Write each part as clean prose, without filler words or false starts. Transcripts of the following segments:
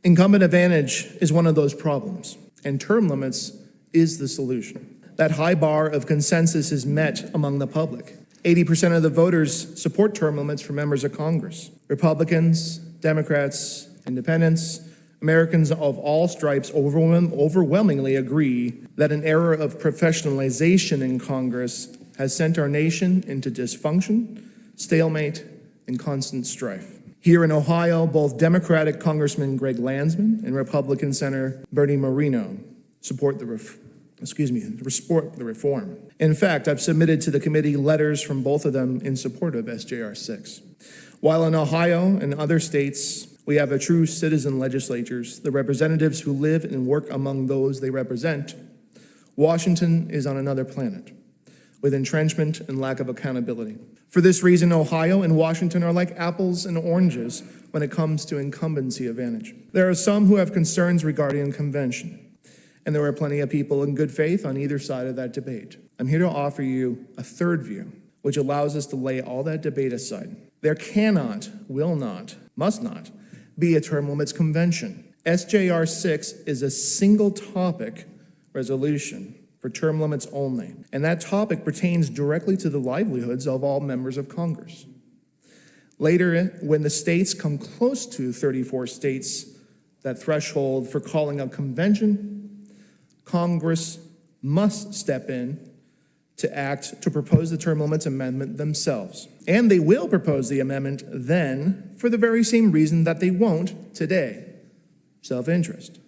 Incumbent advantage is one of those problems, and term limits is the solution. That high bar of consensus is met among the public. 80% of the voters support term limits for members of Congress. Republicans, Democrats, Independents, Americans of all stripes overwhelmingly agree that an era of professionalization in Congress has sent our nation into dysfunction, stalemate, and constant strife. Here in Ohio, both Democratic Congressman Greg Landsman and Republican Senator Bernie Moreno support the reform. In fact, I've submitted to the committee letters from both of them in support of SJR 6. While in Ohio and other states, we have a true citizen legislatures, the representatives who live and work among those they represent, Washington is on another planet, with entrenchment and lack of accountability. For this reason, Ohio and Washington are like apples and oranges when it comes to incumbency advantage. There are some who have concerns regarding convention, and there are plenty of people in good faith on either side of that debate. I'm here to offer you a third view, which allows us to lay all that debate aside. There cannot, will not, must not be a term limits convention. SJR 6 is a single topic resolution for term limits only, and that topic pertains directly to the livelihoods of all members of Congress. Later, when the states come close to 34 states, that threshold for calling a convention, Congress must step in to act to propose the term limits amendment themselves. And they will propose the amendment then for the very same reason that they won't today: self-interest.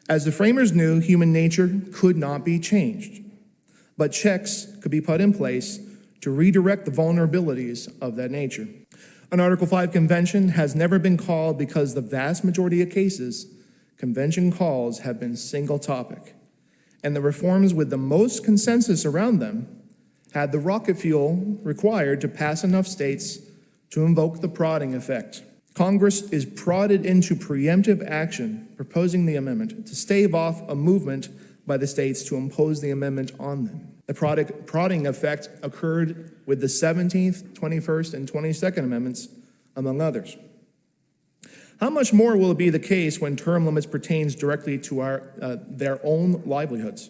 As the framers knew, human nature could not be changed, but checks could be put in place to redirect the vulnerabilities of that nature. An Article 5 convention has never been called because the vast majority of cases, convention calls have been single topic, and the reforms with the most consensus around them had the rocket fuel required to pass enough states to invoke the prodding effect. Congress is prodded into preemptive action, proposing the amendment to stave off a movement by the states to impose the amendment on them. The prodding effect occurred with the 17th, 21st, and 22nd Amendments, among others. How much more will it be the case when term limits pertains directly to their own livelihoods?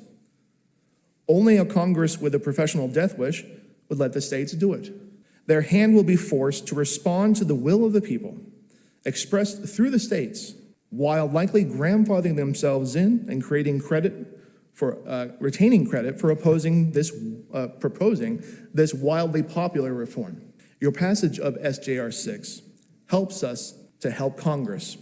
Only a Congress with a professional death wish would let the states do it. Their hand will be forced to respond to the will of the people, expressed through the states, while likely grandfathering themselves in and retaining credit for proposing this wildly popular reform. Your passage of SJR 6 helps us to help Congress